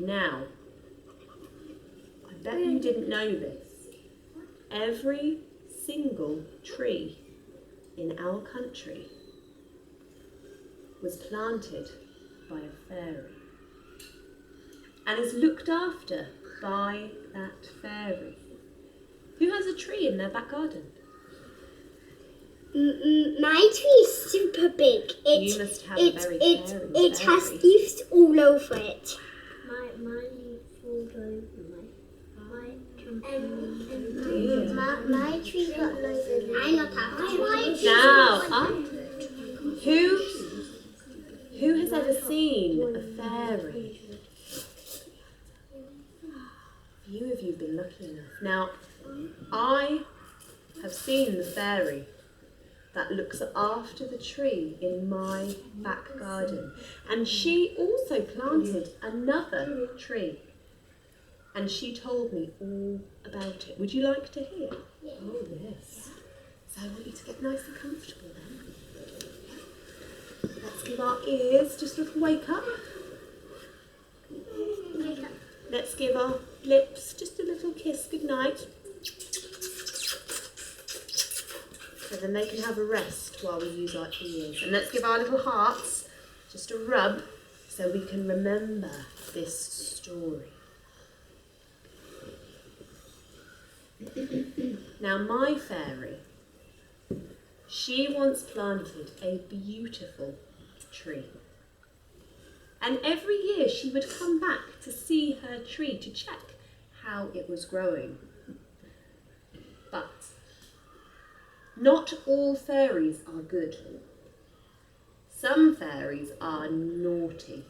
Now, I bet you didn't know this. Every single tree in our country was planted by a fairy and is looked after by that fairy. Who has a tree in their back garden? My tree is super big. You must have a very fairy. It has leaves all over it. My leaves all over My tree got loads of leaves. I'm not happy. Now, who has ever seen a fairy? Few of you have been lucky enough. Now, I have seen the fairy that looks after the tree in my back garden. And she also planted another tree. And she told me all about it. Would you like to hear? Yeah. Oh, yes. So I want you to get nice and comfortable then. Let's give our ears just a little wake up. Let's give our lips just a little kiss goodnight. So then they can have a rest while we use our ears. And let's give our little hearts just a rub so we can remember this story. Now my fairy, she once planted a beautiful tree. And every year she would come back to see her tree to check how it was growing. But not all fairies are good. Some fairies are naughty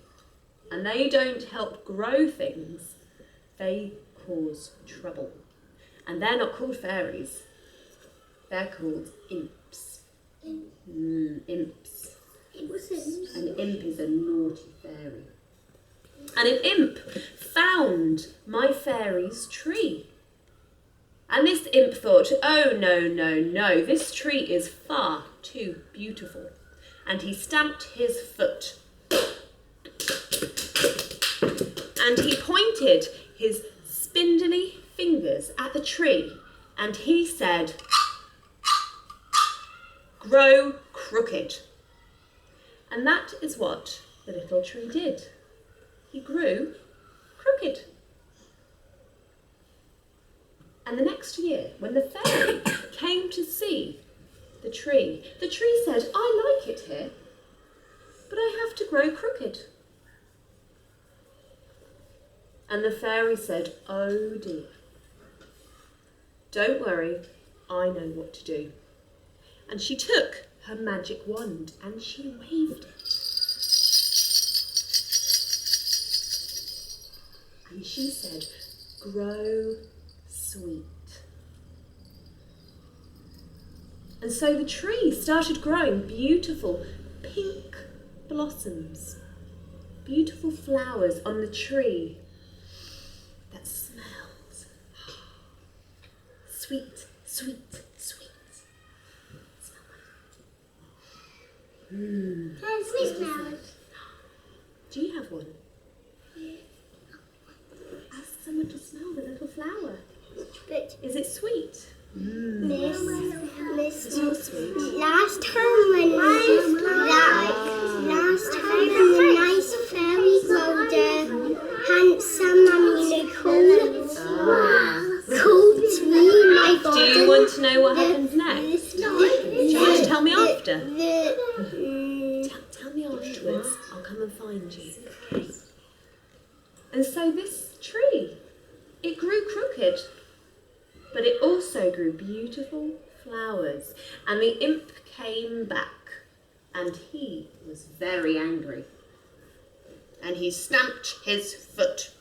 and they don't help grow things, they cause trouble. And they're not called fairies, they're called imps. Imps. An imp is a naughty fairy. And an imp found my fairy's tree. And this imp thought, oh no, this tree is far too beautiful. And he stamped his foot. And he pointed his spindly fingers at the tree and he said, grow crooked. And that is what the little tree did. He grew crooked. And the next year, when the fairy came to see the tree said, I like it here, but I have to grow crooked. And the fairy said, oh dear, don't worry, I know what to do. And she took her magic wand and she waved it. And she said, grow sweet. And so the tree started growing beautiful pink blossoms, beautiful flowers on the tree that smelled sweet, sweet, sweet. Sweet flowers. Do you have one? Yeah. Ask someone to smell the little flower. But Is it sweet? Miss, It's not sweet. last time when the nice fairy growed a handsome and really cool tree, my Do you want to know what happens next? Do you want to tell me after? Tell me afterwards. I'll come and find you. Okay. And so this tree, it grew crooked, but it also grew beautiful flowers. And the imp came back, and he was very angry. And he stamped his foot.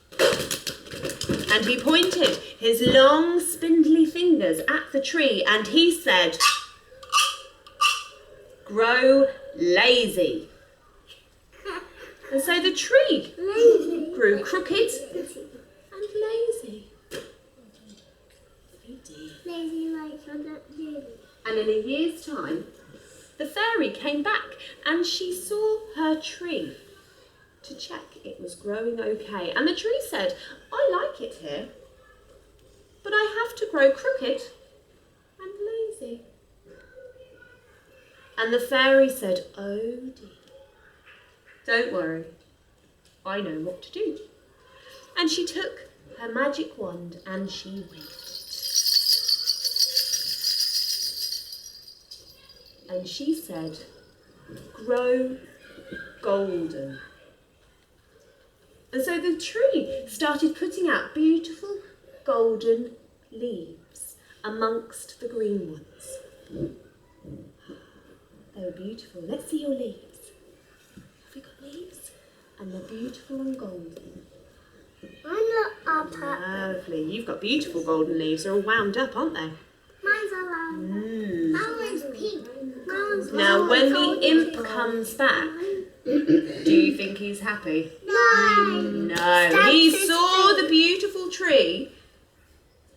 And he pointed his long, spindly fingers at the tree, and he said, grow lazy. And so the tree grew crooked and lazy. Oh dear. Lazy like that. And in a year's time, the fairy came back and she saw her tree. to check it was growing okay. And the tree said, I like it here, but I have to grow crooked and lazy. And the fairy said, oh dear, don't worry, I know what to do. And she took her magic wand and she waved it. And she said, grow golden. And so the tree started putting out beautiful golden leaves amongst the green ones. They were beautiful. Let's see your leaves. Have we got leaves? And they're beautiful and golden. Lovely. You've got beautiful golden leaves. They're all wound up, aren't they? Mine's a lavender. That one's pink. Now, when the imp comes back, do you think he's happy? No. He saw the beautiful tree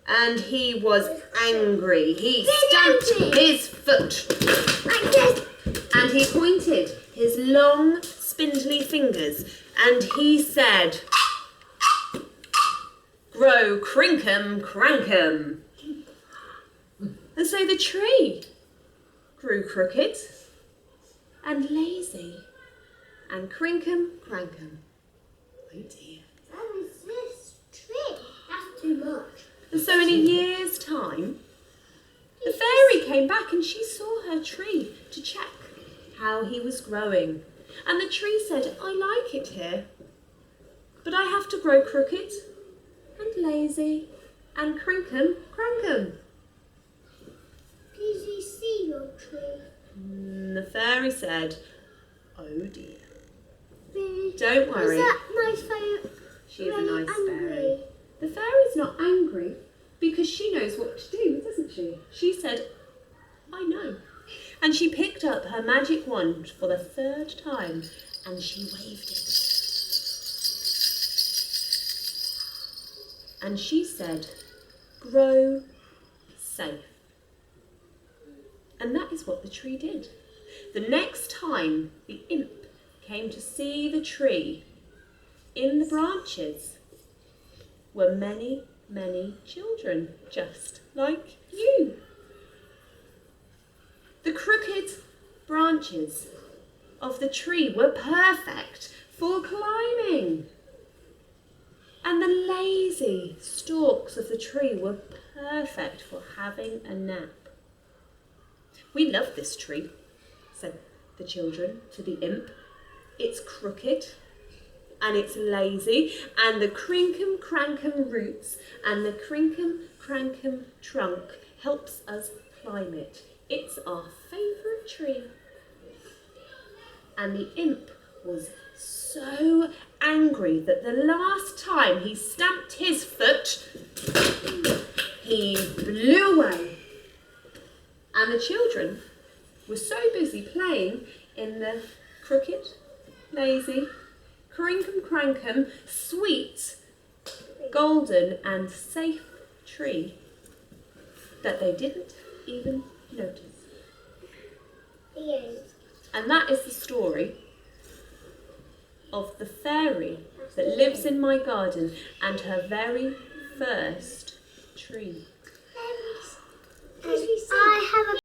and he was angry. He stamped his foot and he pointed his long, spindly fingers and he said, grow Krinkum Krankum. And so the tree grew crooked and lazy and Crinkum Krankum. Oh dear. That is this tree. That's too much. And so in a year's time, the fairy came back and she saw her tree to check how he was growing. And the tree said, I like it here, but I have to grow crooked and lazy and Crinkum Krankum. Did you see your tree? The fairy said, oh dear. Really? Don't worry. Was that nice fairy? She's a nice fairy. The fairy's not angry because she knows what to do, doesn't she? She said, I know. And she picked up her magic wand for the third time and she waved it. And she said, grow safe. And that is what the tree did. The next time the imp came to see the tree, in the branches were many, many children, just like you. The crooked branches of the tree were perfect for climbing. And the lazy stalks of the tree were perfect for having a nap. We love this tree, said the children to the imp. It's crooked and it's lazy and the Crinkum Krankum roots and the Crinkum Krankum trunk helps us climb it. It's our favourite tree. And the imp was so angry that the last time he stamped his foot, he blew away. And the children were so busy playing in the crooked, lazy, Crinkum Krankum, sweet, golden and safe tree that they didn't even notice. Yes. And that is the story of the fairy that lives in my garden and her very first tree. I have a